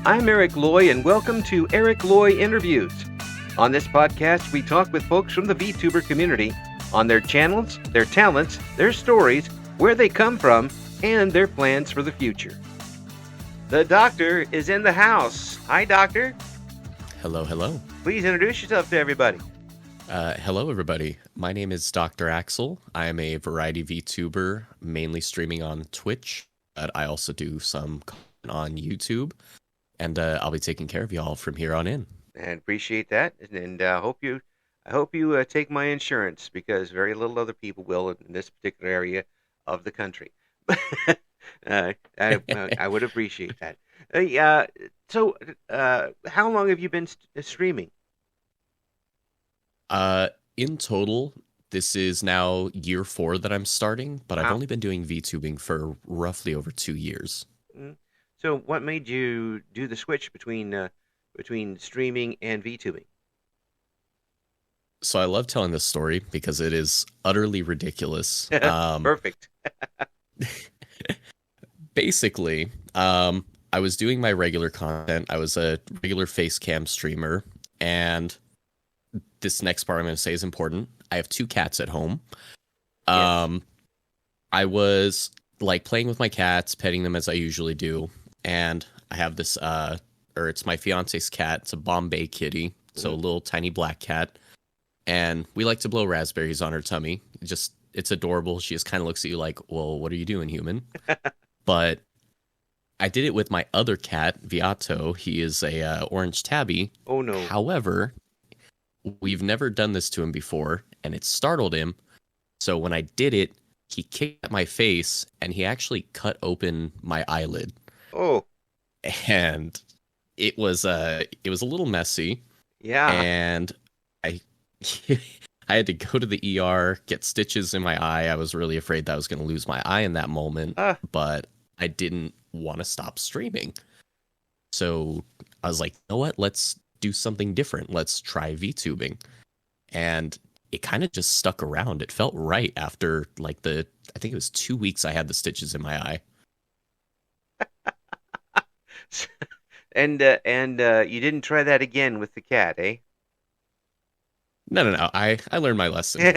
I'm Eric Loy, and welcome to Eric Loy Interviews. On this podcast, we talk with folks from the VTuber community on their channels, their talents, their stories, where they come from, and their plans for the future. The doctor is in the house. Hi, doctor. Hello, hello. Please introduce yourself to everybody. Hello, everybody. My name is Doktor Axel. I am a variety VTuber, mainly streaming on Twitch, but I also do some content on YouTube, and I'll be taking care of y'all from here on in. And appreciate that, and I hope you take my insurance, because very little other people will in this particular area of the country. I would appreciate that. So, how long have you been streaming? In total, this is now year 4 that I'm starting, but I've Wow. only been doing VTubing for roughly over 2 years. So, what made you do the switch between streaming and VTubing? So I love telling this story because it is utterly ridiculous. Perfect. Basically, I was doing my regular content. I was a regular face cam streamer, and this next part I'm going to say is important. I have 2 cats at home. Yes. I was like playing with my cats, petting them as I usually do, and I have this it's my fiance's cat. It's a Bombay kitty, so a little tiny black cat, and we like to blow raspberries on her tummy. It's adorable. She just kind of looks at you like, well, what are you doing, human? But I did it with my other cat, Viato. He is a orange tabby. Oh no. However, we've never done this to him before, and it startled him. So when I did it, he kicked at my face, and he actually cut open my eyelid. Oh. And it was a little messy. Yeah. And I I had to go to the ER, get stitches in my eye. I was really afraid that I was going to lose my eye in that moment, but I didn't want to stop streaming. So I was like, you know what? Let's do something different. Let's try VTubing. And it kind of just stuck around. It felt right after I think it was 2 weeks I had the stitches in my eye. And you didn't try that again with the cat, eh? No. I learned my lesson.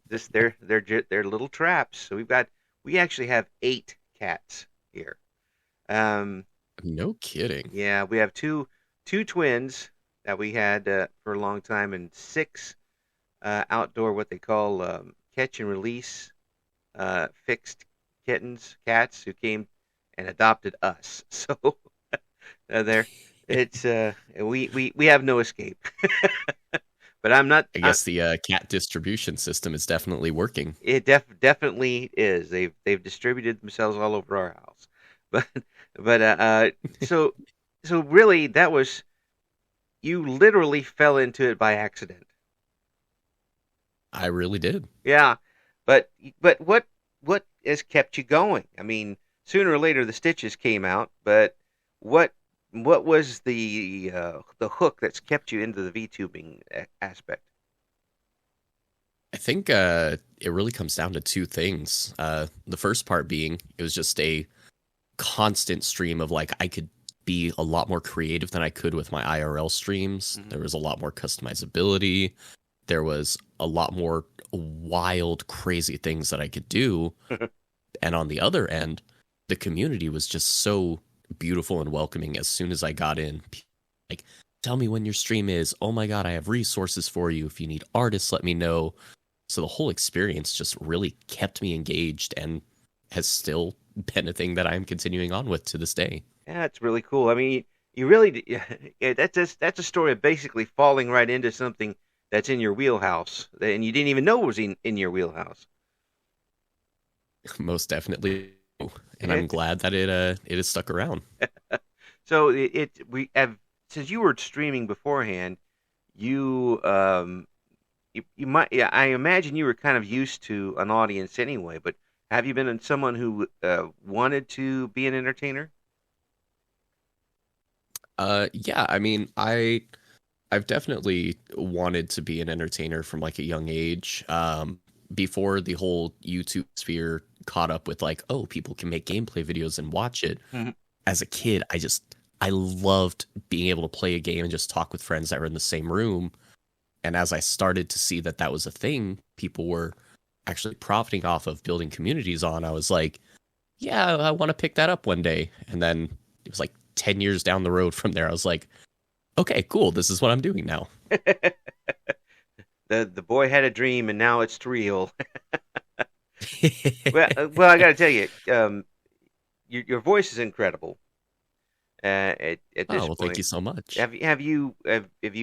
They're little traps. So we actually have 8 cats here. No kidding. Yeah, we have two twins that we had for a long time, and 6 outdoor, what they call catch and release fixed cats who came and adopted us. So we have no escape. But I'm not. I guess the cat distribution system is definitely working. It definitely is. They've distributed themselves all over our house. But so really, that was, you literally fell into it by accident. I really did. Yeah, but what has kept you going? I mean, sooner or later the stitches came out, but what was the hook that's kept you into the VTubing aspect? I think it really comes down to 2 things. The first part being, it was just a constant stream of I could be a lot more creative than I could with my IRL streams. Mm-hmm. There was a lot more customizability. There was a lot more wild, crazy things that I could do. And on the other end, the community was just so beautiful and welcoming. As soon as I got in, tell me when your stream is. Oh my god, I have resources for you. If you need artists, let me know. So the whole experience just really kept me engaged and has still been a thing that I'm continuing on with to this day. Yeah, it's really cool. I mean, you really, that's a story of basically falling right into something that's in your wheelhouse, and you didn't even know it was in your wheelhouse. Most definitely. And I'm glad that it has stuck around. So since you were streaming beforehand, you might, yeah, I imagine you were kind of used to an audience anyway. But have you been someone who wanted to be an entertainer? Yeah, I mean, I've definitely wanted to be an entertainer from a young age. Before the whole YouTube sphere caught up with oh, people can make gameplay videos and watch it. Mm-hmm. as a kid, I loved being able to play a game and just talk with friends that were in the same room. And as I started to see that that was a thing people were actually profiting off of building communities on, I was like, yeah, I want to pick that up one day. And then it was like 10 years down the road from there. I was like, okay, cool. This is what I'm doing now. The boy had a dream and now it's real. Well, I got to tell you, your voice is incredible. At Oh, this well, thank point, you so much. have you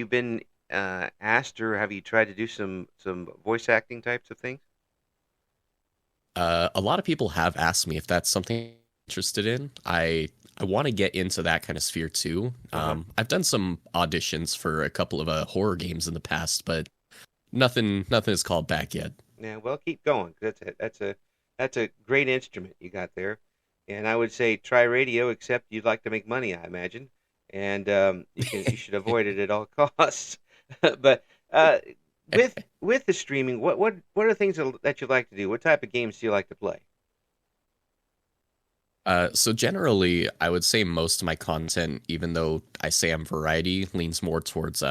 been asked, or have you tried to do some voice acting types of things? A lot of people have asked me if that's something I'm interested in. I want to get into that kind of sphere too. Uh-huh. I've done some auditions for a couple of horror games in the past, but nothing is called back yet. Yeah, well, keep going. That's a great instrument you got there, and I would say try radio. Except you'd like to make money, I imagine, and you should avoid it at all costs. But with the streaming, what are the things that you like to do? What type of games do you like to play? So generally, I would say most of my content, even though I say I'm variety, leans more towards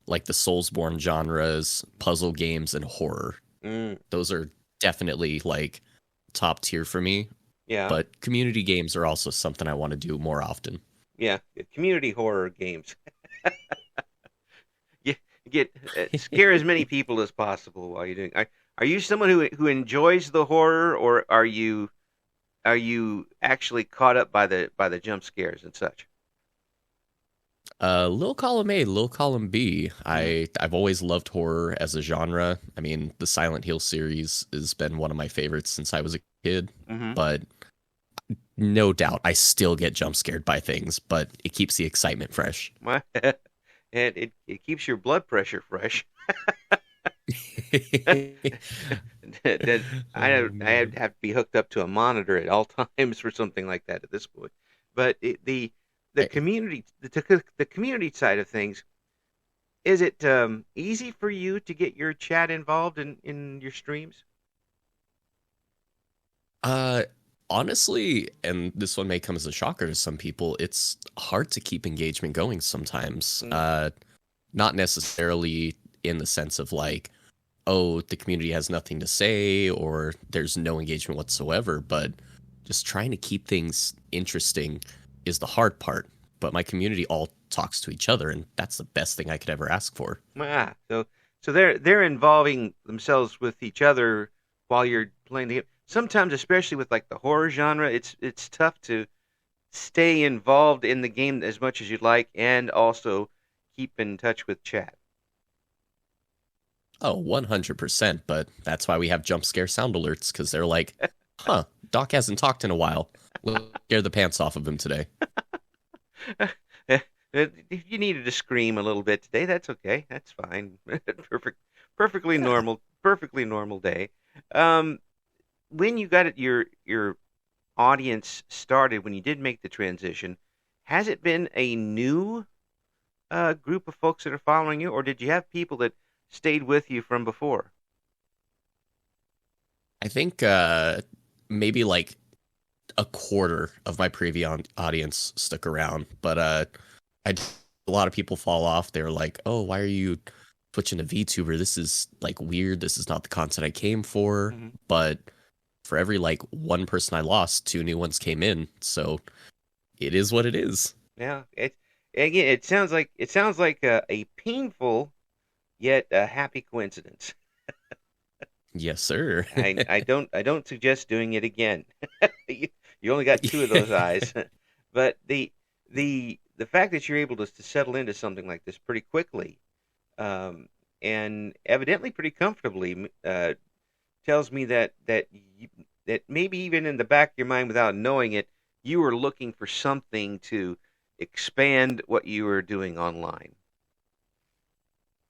like the Soulsborne genres, puzzle games, and horror. Mm, Those are definitely like top tier for me. yeah, But community games are also something I want to do more often. yeah, community horror games. You get scare as many people as possible while you're doing. Are you someone who enjoys the horror, or are you actually caught up by the jump scares and such? Little column A, little column B. Mm, I've always loved horror as a genre. I mean, the Silent Hill series has been one of my favorites since I was a kid. mm-hmm. But no doubt, I still get jump scared by things, but it keeps the excitement fresh. And it keeps your blood pressure fresh. That Oh I have man. to be hooked up to a monitor at all times for something like that at this point. But the I- community the community side of things, is it easy for you to get your chat involved in your streams? Uh, Honestly, and this one may come as a shocker to some people, it's hard to keep engagement going sometimes. Mm, Not necessarily in the sense of like, oh, the community has nothing to say or there's no engagement whatsoever, but just trying to keep things interesting is the hard part. But my community all talks to each other, and that's the best thing I could ever ask for. so they're involving themselves with each other while you're playing the game. Sometimes, especially with like the horror genre, it's tough to stay involved in the game as much as you'd like, and also keep in touch with chat. Oh, 100%. But that's why we have jump scare sound alerts, because they're like, huh, Doc hasn't talked in a while. Let's scare the pants off of him today. If you needed to scream a little bit today, that's okay. That's fine. Perfectly Yeah. normal. Perfectly normal day. Um, when you got your audience started, when you did make the transition, has it been a new group of folks that are following you, or did you have people that stayed with you from before? I think maybe like a quarter of my previous audience stuck around, but a lot of people fall off. They're like, "Oh, why are you switching to VTuber? This is like weird. This is not the content I came for." Hmm. But for every like one person I lost, two new ones came in. So it is what it is. Yeah, again, it sounds like a painful yet a happy coincidence. Yes, sir. I don't suggest doing it again. you, you only got two of those eyes, but the fact that you're able to settle into something like this pretty quickly, um, and evidently pretty comfortably, tells me that maybe even in the back of your mind, without knowing it, you were looking for something to expand what you were doing online.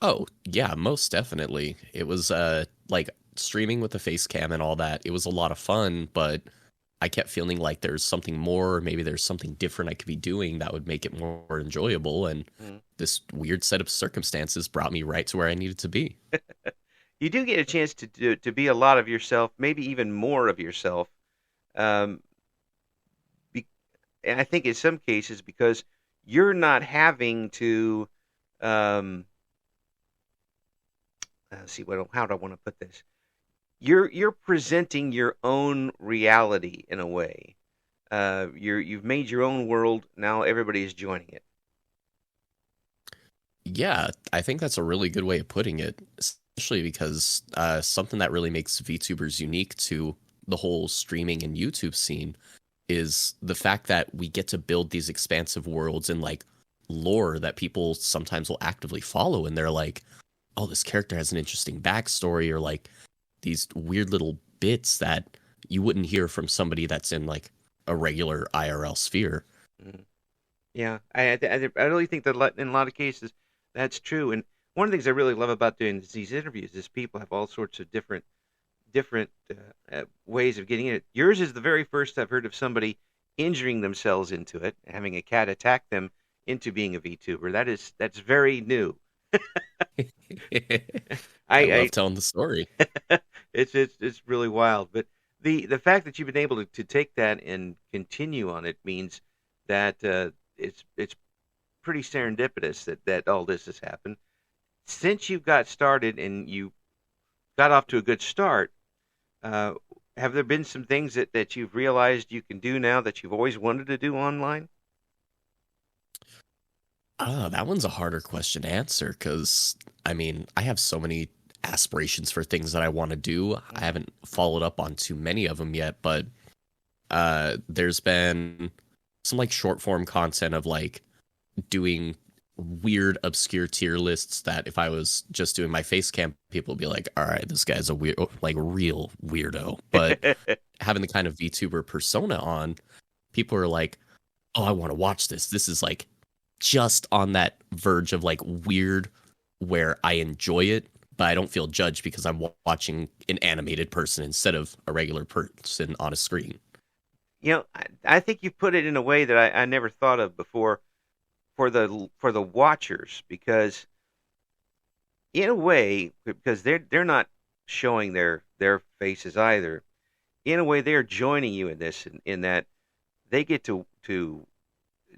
Oh, yeah, most definitely. It was like streaming with the face cam and all that. It was a lot of fun, but I kept feeling like there's something more, or maybe there's something different I could be doing that would make it more enjoyable. And Mm. this weird set of circumstances brought me right to where I needed to be. You do get a chance to be a lot of yourself, maybe even more of yourself. Um, and I think in some cases because you're not having to um, see how do I want to put this? You're presenting your own reality in a way. You've made your own world. Now everybody is joining it. Yeah, I think that's a really good way of putting it, especially because something that really makes VTubers unique to the whole streaming and YouTube scene is the fact that we get to build these expansive worlds and like lore that people sometimes will actively follow, and they're like, oh, this character has an interesting backstory, or like these weird little bits that you wouldn't hear from somebody that's in like a regular IRL sphere. Mhm. Yeah, I really think that in a lot of cases that's true. And one of the things I really love about doing these interviews is people have all sorts of different ways of getting it. Yours is the very first I've heard of somebody injuring themselves into it, having a cat attack them into being a VTuber. That's very new. I love telling the story. It's really wild. But the fact that you've been able to take that and continue on it means that it's pretty serendipitous that all this has happened. Since you got started and you got off to a good start, uh, have there been some things that you've realized you can do now that you've always wanted to do online? That one's a harder question to answer because, I mean, I have so many aspirations for things that I want to do. I haven't followed up on too many of them yet, but there's been some like short form content of like doing weird, obscure tier lists that if I was just doing my face cam, people would be like, all right, this guy's a weird, like real weirdo. But having the kind of VTuber persona on, people are like, oh, I want to watch this. This is like just on that verge of like weird where I enjoy it, but I don't feel judged because I'm watching an animated person instead of a regular person on a screen. I think you put it in a way that I never thought of before for the watchers, because in a way, because they're not showing their faces either. In a way, they're joining you in this, in that they get to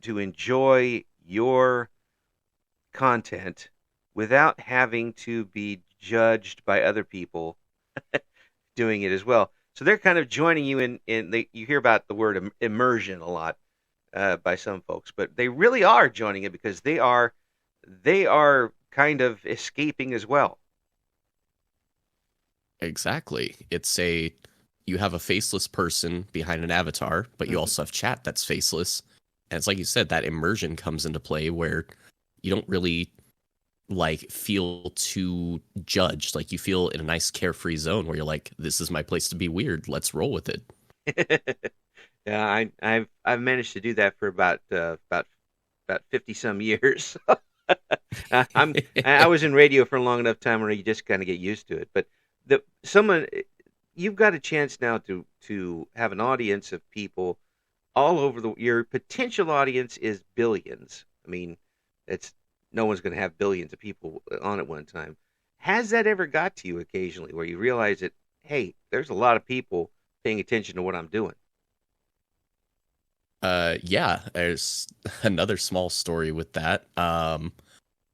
enjoy your content without having to be judged by other people doing it as well. So they're kind of joining you you hear about the word immersion a lot by some folks, but they really are joining it because they are kind of escaping as well. Exactly. You have a faceless person behind an avatar, but you Mhm. also have chat that's faceless. And it's like you said, that immersion comes into play where you don't really like feel too judged. Like you feel in a nice carefree zone where you're like, this is my place to be weird. Let's roll with it. Yeah, I've managed to do that for about 50 some years. I was in radio for a long enough time where you just kind of get used to it. But the someone you've got a chance now to have an audience of people all over your potential audience is billions. I mean, it's no one's going to have billions of people on at one time. Has that ever got to you occasionally where you realize that, hey, there's a lot of people paying attention to what I'm doing? Yeah, there's another small story with that.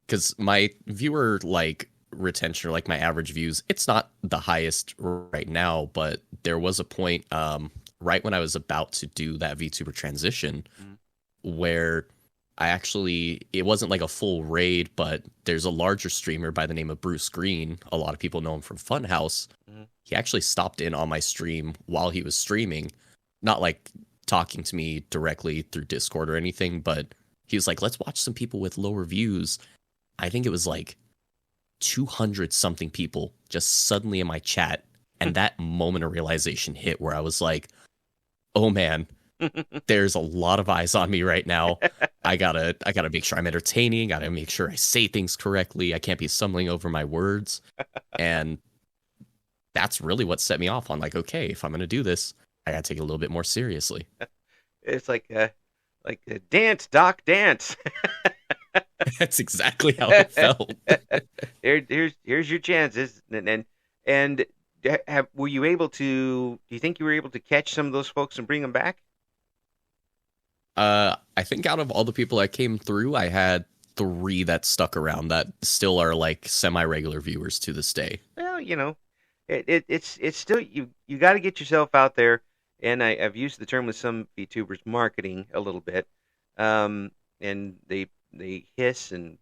Because my viewer like retention or like my average views, it's not the highest right now, but there was a point, right when I was about to do that VTuber transition Mhm. where it wasn't like a full raid, but there's a larger streamer by the name of Bruce Green. A lot of people know him from Funhouse. Mhm. He actually stopped in on my stream while he was streaming, not like talking to me directly through Discord or anything, but he was like, let's watch some people with lower views. I think it was like 200 something people just suddenly in my chat. And that moment of realization hit where I was like, oh man, there's a lot of eyes on me right now. I gotta make sure I'm entertaining. Gotta make sure I say things correctly. I can't be stumbling over my words. And that's really what set me off on like, okay, if I'm gonna do this, I gotta take it a little bit more seriously. It's like dance, Doc, dance. That's exactly how it felt. Here's your chances, and were you able to? Do you think you were able to catch some of those folks and bring them back? I think out of all the people that came through, I had three that stuck around that still are like semi-regular viewers to this day. Well, it's still you got to get yourself out there, and I've used the term with some VTubers, marketing a little bit, and they hiss and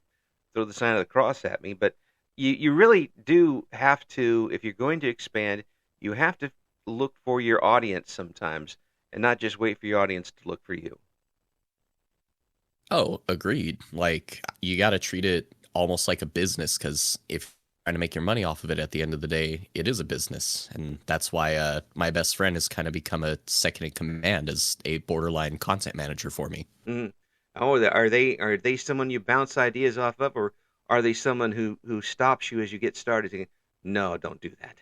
throw the sign of the cross at me, but you really do have to, if you're going to expand, you have to look for your audience sometimes, and not just wait for your audience to look for you. Oh, agreed. Like you got to treat it almost like a business because if you're trying to make your money off of it at the end of the day, it is a business, and that's why my best friend has kind of become a second in command as a borderline content manager for me. Mm. Oh, are they someone you bounce ideas off of, or are they someone who stops you as you get started, thinking, "No, don't do that."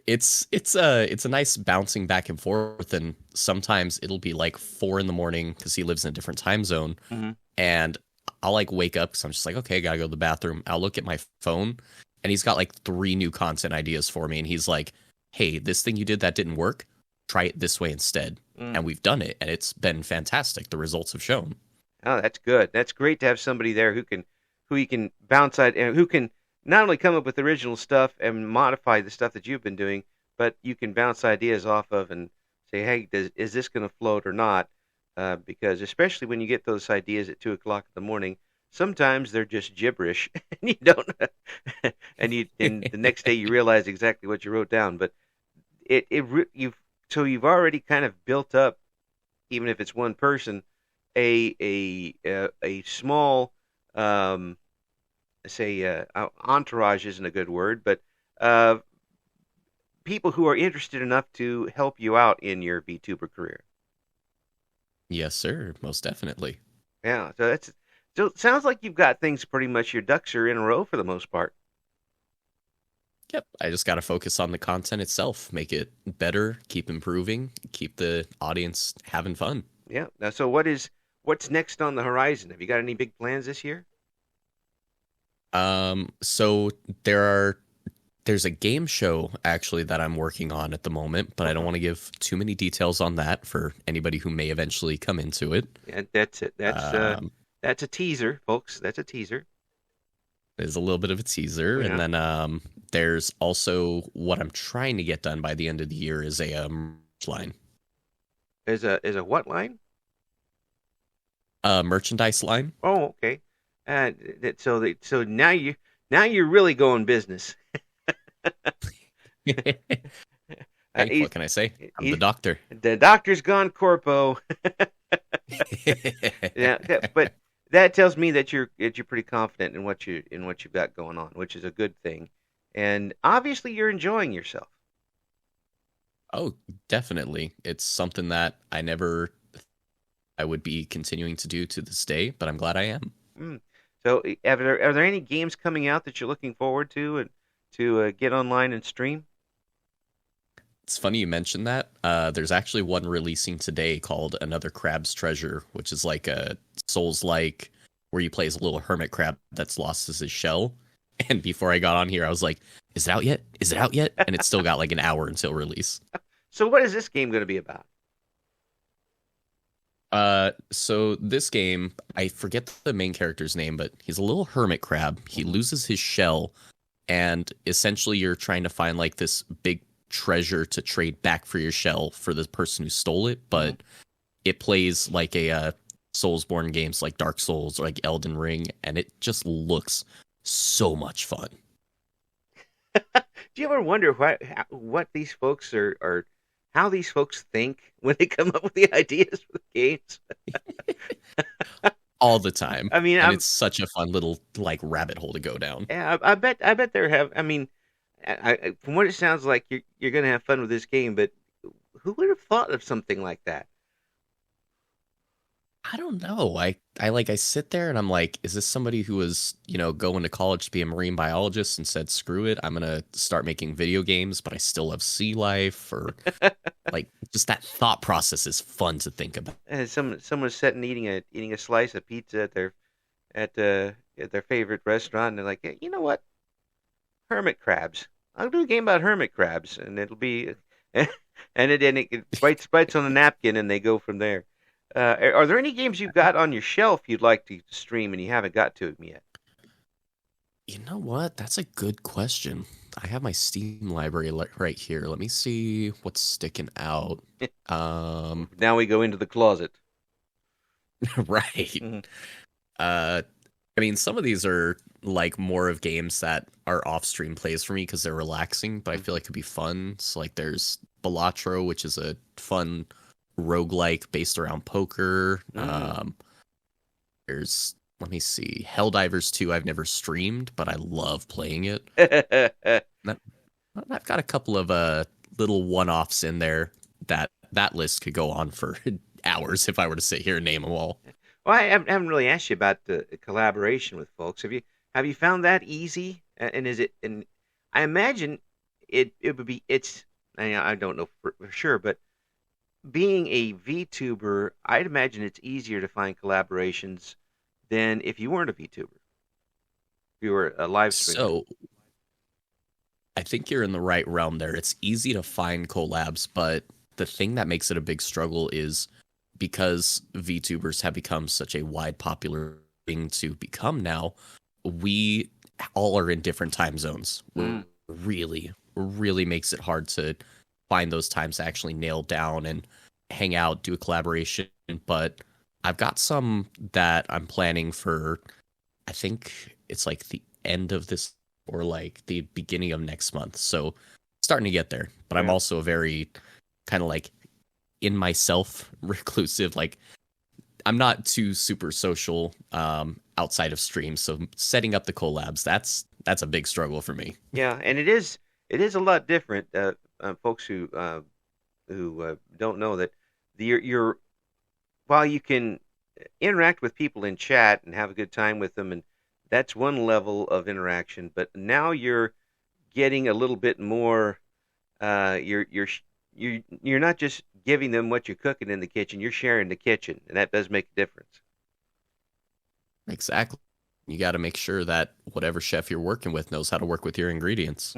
It's a nice bouncing back and forth, and sometimes it'll be like 4 in the morning because he lives in a different time zone, Hmm. and I'll like wake up because I'm just like, okay, gotta go to the bathroom. I'll look at my phone, and he's got like three new content ideas for me, and he's like, hey, this thing you did that didn't work, try it this way instead, Mm. and we've done it, and it's been fantastic. The results have shown. Oh, that's good. That's great to have somebody there who you can bounce out and who can not only come up with original stuff and modify the stuff that you've been doing, but you can bounce ideas off of and say, "Hey, is this going to float or not?" Because especially when you get those ideas at 2 o'clock in the morning, sometimes they're just gibberish, and you don't, and the next day you realize exactly what you wrote down. But you've already kind of built up, even if it's one person, a small, um, say, entourage isn't a good word, but uh, people who are interested enough to help you out in your VTuber career. Yes, sir, most definitely. Yeah, so it sounds like you've got things pretty much, your ducks are in a row for the most part. Yep, I just got to focus on the content itself, make it better, keep improving, keep the audience having fun. Yeah. Now, so what's next on the horizon? Have you got any big plans this year? So there's a game show actually that I'm working on at the moment, but I don't Uh-huh. want to give too many details on that for anybody who may eventually come into it. Yeah, that's it. Um, That's a teaser, folks. That's a teaser. there's a little bit of a teaser, and Yeah. then there's also what I'm trying to get done by the end of the year is a line, Is a what line? merchandise line. Oh, okay. So now you're really going business. Hey, He's, what can I say? I'm the he's doctor. the doctor's gone corpo. Yeah, but that tells me that you're pretty confident in what you've got going on, which is a good thing. And obviously, you're enjoying yourself. Oh, definitely. It's something that I would be continuing to do to this day, but I'm glad I am. Mm. So, are there any games coming out that you're looking forward to and to get online and stream? It's funny you mentioned that. There's actually one releasing today called Another Crab's Treasure, which is like a Souls-like where you play as a little hermit crab that's lost his shell. And before I got on here, I was like, "Is it out yet? Is it out yet?" And it's still got like an hour until release. So, what is this game going to be about? So this game, I forget the main character's name, but he's a little hermit crab. He Mhm. loses his shell, and essentially you're trying to find like this big treasure to trade back for your shell for the person who stole it, but it plays like a Soulsborne games like Dark Souls or like Elden Ring, and it just looks so much fun. Do you ever wonder what these folks are how these folks think when they come up with the ideas for the games? All the time. I mean, And it's such a fun little like rabbit hole to go down. yeah, I bet there have. I mean, from what it sounds like, you're going to have fun with this game. But who would have thought of something like that? I don't know. I sit there and I'm like, is this somebody who was, going to college to be a marine biologist and said, screw it, I'm gonna start making video games, but I still love sea life, or like just that thought process is fun to think about. Someone's sitting eating a slice of pizza at their favorite restaurant, and they're like, hey, you know what? Hermit crabs. I'll do a game about hermit crabs, and And it bites on a napkin, and they go from there. Are there any games you've got on your shelf you'd like to stream and you haven't got to them yet? You know what? That's a good question. I have my Steam library right here. Let me see what's sticking out. Um, Now we go into the closet. right. Hmm. Uh, I mean, some of these are like more of games that are off-stream plays for me because they're relaxing, but I feel like could be fun. So like there's Balatro, which is a fun roguelike based around poker. Mm. There's let me see, Helldivers 2 I've never streamed, but I love playing it. And I've got a couple of little one-offs in there that list could go on for hours if I were to sit here and name them all. Well, I haven't really asked you about the collaboration with folks. Have you found that easy? And is it? And I imagine it would be. I don't know for sure, but being a VTuber, I'd imagine it's easier to find collaborations than if you weren't a VTuber. If you were a live streamer. So I think you're in the right realm there. It's easy to find collabs, but the thing that makes it a big struggle is because VTubers have become such a wide popular thing to become now, we all are in different time zones. Mm. Really makes it hard to find those times to actually nail down and hang out, do a collaboration. But I've got some that I'm planning for, I think it's like the end of this or like the beginning of next month. So starting to get there. But I'm Yeah. also a very kind of like in myself reclusive. Like I'm not too super social outside of streams. So setting up the collabs, that's a big struggle for me. Yeah, and it is a lot different. Folks who don't know that you're while you can interact with people in chat and have a good time with them, and that's one level of interaction. But now you're getting a little bit more. You're not just giving them what you're cooking in the kitchen. You're sharing the kitchen, and that does make a difference. Exactly. You got to make sure that whatever chef you're working with knows how to work with your ingredients.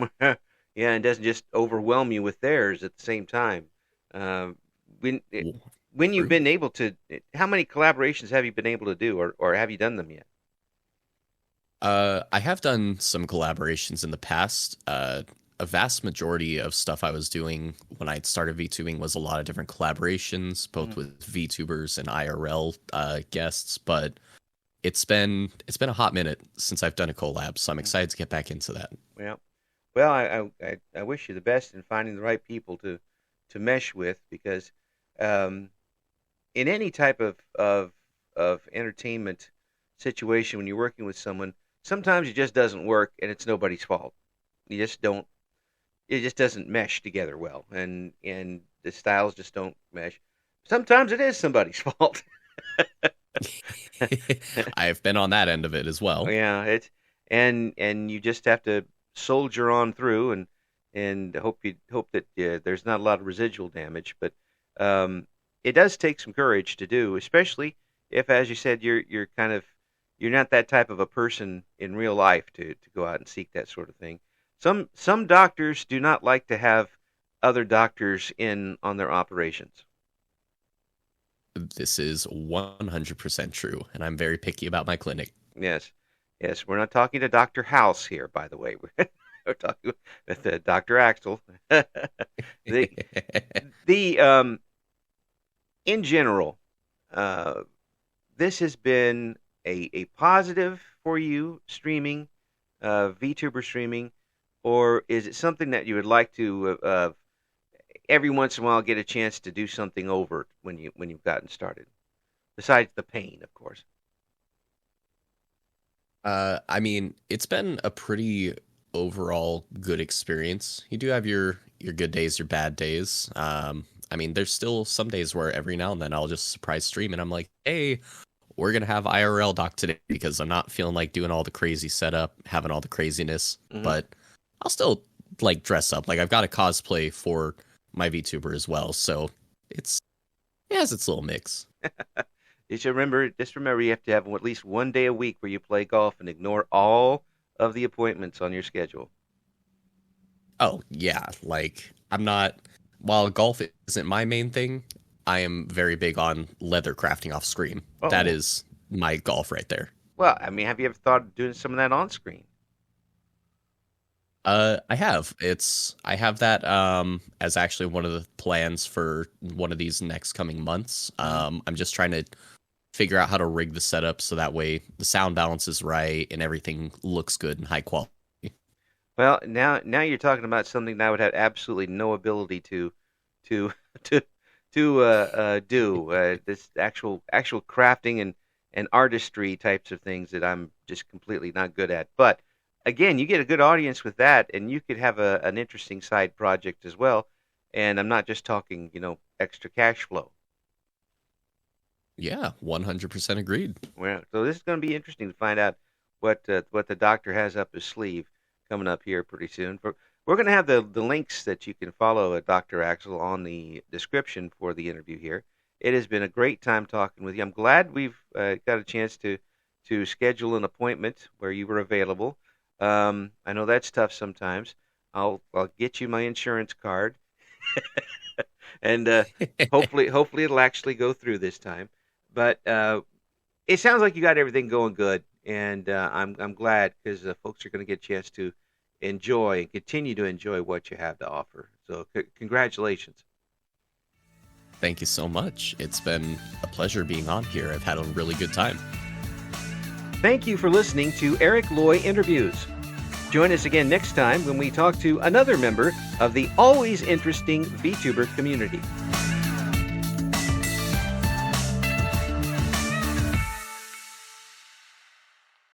Yeah, and doesn't just overwhelm you with theirs at the same time. Uh, when when you've True. been able to, how many collaborations have you been able to do, or have you done them yet? I have done some collaborations in the past. A vast majority of stuff I was doing when I started VTubing was a lot of different collaborations, both Mm. with VTubers and IRL guests. But it's been a hot minute since I've done a collab, so I'm excited to get back into that. Well, well, I wish you the best in finding the right people to mesh with, because um, in any type of entertainment situation, when you're working with someone, sometimes it just doesn't work, and it's nobody's fault. You just don't. It just doesn't mesh together well, and the styles just don't mesh. Sometimes it is somebody's fault. I've been on that end of it as well. Yeah, and you just have to soldier on through, and hope that there's not a lot of residual damage. But um, it does take some courage to do, especially if, as you said, you're not that type of a person in real life to go out and seek that sort of thing. Some doctors do not like to have other doctors in on their operations. This is 100% true, and I'm very picky about my clinic. Yes, yes, we're not talking to Doctor House here, by the way. We're talking with Doctor Axel. the the in general, uh, this has been a positive for you streaming, VTuber streaming, or is it something that you would like to every once in a while get a chance to do something over when you've gotten started? Besides the pain, of course. I mean, it's been a pretty overall good experience. You do have your good days, your bad days. I mean, there's still some days where every now and then I'll just surprise stream and I'm like, hey, we're gonna have IRL doc today because I'm not feeling like doing all the crazy setup, having all the craziness, Hmm. but I'll still like dress up. Like I've got a cosplay for my VTuber as well, so it's it has its little mix. Just remember, you have to have at least one day a week where you play golf and ignore all of the appointments on your schedule. Oh yeah, like while golf isn't my main thing, I am very big on leather crafting off screen. That Oh, is my golf right there. well, I mean, have you ever thought of doing some of that on screen? I have. I have that as actually one of the plans for one of these next coming months. Mhm. I'm just trying to figure out how to rig the setup so that way the sound balance is right and everything looks good and high quality. Well, now you're talking about something that I would have absolutely no ability to to do. This actual crafting and artistry types of things that I'm just completely not good at. But again, you get a good audience with that, and you could have an interesting side project as well. And I'm not just talking, extra cash flow. Yeah, 100% agreed. Well, so this is going to be interesting to find out what the doctor has up his sleeve coming up here pretty soon. We're going to have the links that you can follow Dr. Axel on the description for the interview here. It has been a great time talking with you. I'm glad we've got a chance to schedule an appointment where you were available. I know that's tough sometimes. I'll get you my insurance card, and hopefully it'll actually go through this time. But it sounds like you got everything going good, and I'm glad because folks are going to get a chance to enjoy and continue to enjoy what you have to offer. So congratulations. Thank you so much. It's been a pleasure being on here. I've had a really good time. Thank you for listening to Eric Loy Interviews. Join us again next time when we talk to another member of the always interesting VTuber community.